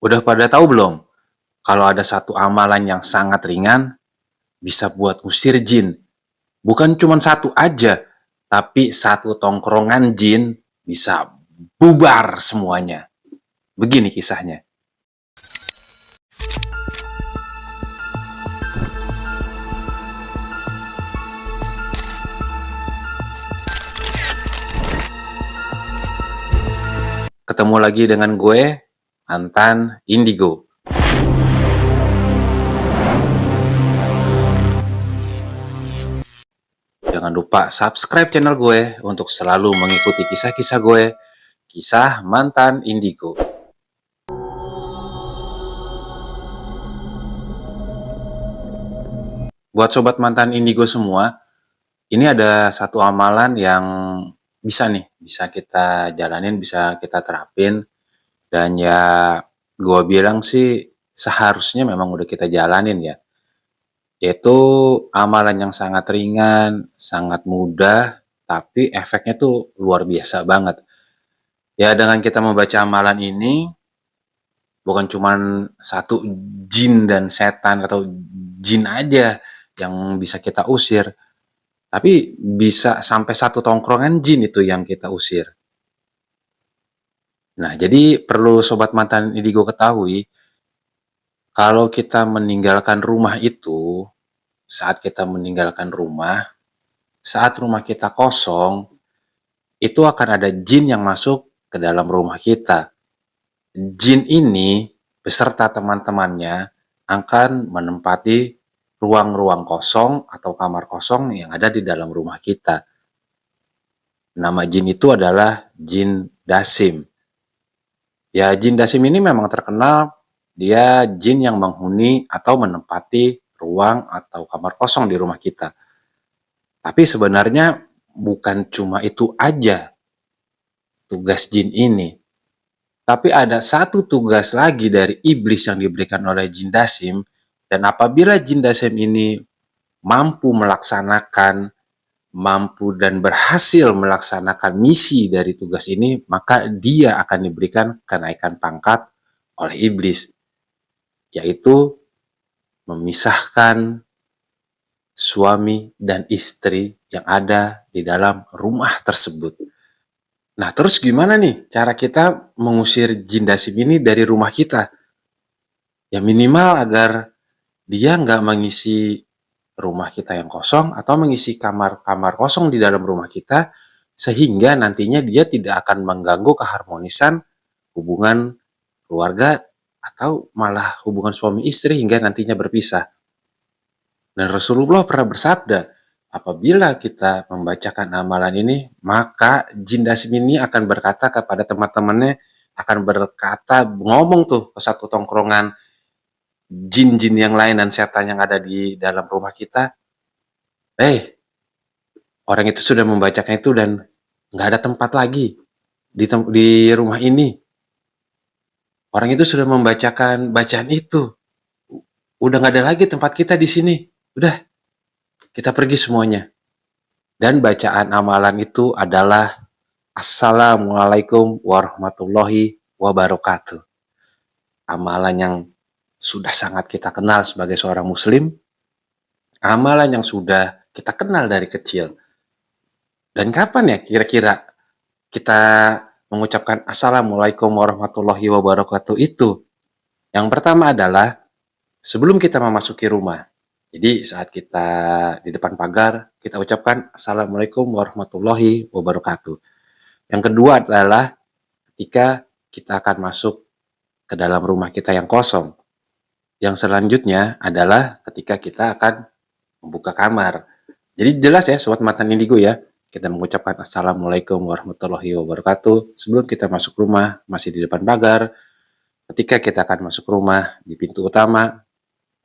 Udah pada tahu belum? Kalau ada satu amalan yang sangat ringan, bisa buat usir jin. Bukan cuma satu aja, tapi satu tongkrongan jin bisa bubar semuanya. Begini kisahnya. Ketemu lagi dengan gue, Mantan Indigo. Jangan lupa subscribe channel gue untuk selalu mengikuti kisah-kisah gue, kisah Mantan Indigo. Buat sobat Mantan Indigo semua, ini ada satu amalan yang bisa kita jalanin, bisa kita terapin, dan ya gue bilang sih seharusnya memang udah kita jalanin ya. Yaitu amalan yang sangat ringan, sangat mudah, tapi efeknya tuh luar biasa banget. Ya dengan kita membaca amalan ini, bukan cuma satu jin dan setan atau jin aja yang bisa kita usir, tapi bisa sampai satu tongkrongan jin itu yang kita usir. Nah, jadi perlu sobat mantan indigo ketahui, kalau kita meninggalkan rumah itu, saat kita meninggalkan rumah, saat rumah kita kosong, itu akan ada jin yang masuk ke dalam rumah kita. Jin ini beserta teman-temannya akan menempati ruang-ruang kosong atau kamar kosong yang ada di dalam rumah kita. Nama jin itu adalah jin dasim. Ya, jin dasim ini memang terkenal dia jin yang menghuni atau menempati ruang atau kamar kosong di rumah kita. Tapi sebenarnya bukan cuma itu aja tugas jin ini. Tapi ada satu tugas lagi dari iblis yang diberikan oleh jin dasim, dan apabila jin dasim ini mampu dan berhasil melaksanakan misi dari tugas ini, maka dia akan diberikan kenaikan pangkat oleh iblis, yaitu memisahkan suami dan istri yang ada di dalam rumah tersebut. Nah, terus gimana nih cara kita mengusir jin dasim ini dari rumah kita? Ya minimal agar dia nggak mengisi rumah kita yang kosong atau mengisi kamar-kamar kosong di dalam rumah kita, sehingga nantinya dia tidak akan mengganggu keharmonisan hubungan keluarga atau malah hubungan suami istri hingga nantinya berpisah. Dan Rasulullah pernah bersabda, apabila kita membacakan amalan ini, maka jin dasim ini akan berkata kepada teman-temannya, akan berkata, ngomong tuh ke satu tongkrongan jin-jin yang lain dan setan yang ada di dalam rumah kita, orang itu sudah membacakan itu dan nggak ada tempat lagi di rumah ini. Orang itu sudah membacakan bacaan itu. Udah nggak ada lagi tempat kita di sini. Udah, kita pergi semuanya. Dan bacaan amalan itu adalah Assalamualaikum warahmatullahi wabarakatuh. Amalan yang sudah sangat kita kenal sebagai seorang muslim, amalan yang sudah kita kenal dari kecil. Dan kapan ya kira-kira kita mengucapkan Assalamualaikum warahmatullahi wabarakatuh itu? Yang pertama adalah sebelum kita memasuki rumah. Jadi saat kita di depan pagar, kita ucapkan Assalamualaikum warahmatullahi wabarakatuh. Yang kedua adalah ketika kita akan masuk ke dalam rumah kita yang kosong. Yang selanjutnya adalah ketika kita akan membuka kamar. Jadi jelas ya sobat mantan indigo ya, kita mengucapkan Assalamualaikum warahmatullahi wabarakatuh sebelum kita masuk rumah, masih di depan pagar, ketika kita akan masuk rumah di pintu utama,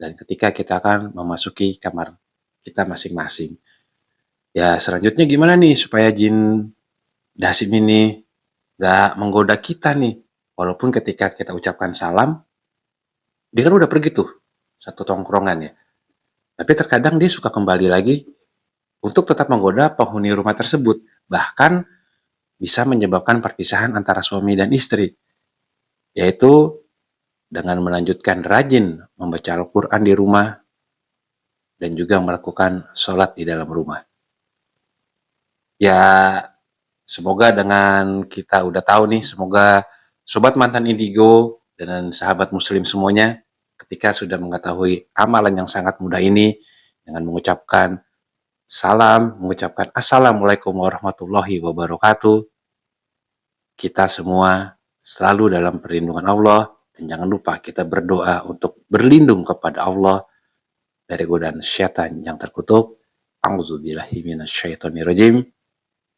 dan ketika kita akan memasuki kamar kita masing-masing. Ya selanjutnya gimana nih supaya jin dasim ini gak menggoda kita nih, walaupun ketika kita ucapkan salam, dia kan udah pergi tuh satu tongkrongan ya, tapi terkadang dia suka kembali lagi untuk tetap menggoda penghuni rumah tersebut, bahkan bisa menyebabkan perpisahan antara suami dan istri, yaitu dengan melanjutkan rajin membaca Al-Quran di rumah dan juga melakukan sholat di dalam rumah. Ya, semoga dengan kita udah tahu nih, semoga sobat mantan Indigo dan sahabat muslim semuanya ketika sudah mengetahui amalan yang sangat mudah ini dengan mengucapkan salam, mengucapkan assalamualaikum warahmatullahi wabarakatuh, kita semua selalu dalam perlindungan Allah dan jangan lupa kita berdoa untuk berlindung kepada Allah dari godaan syaitan yang terkutuk. A'udzubillahi minasyaitonirrajim.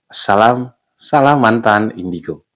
Salam mantan Indigo.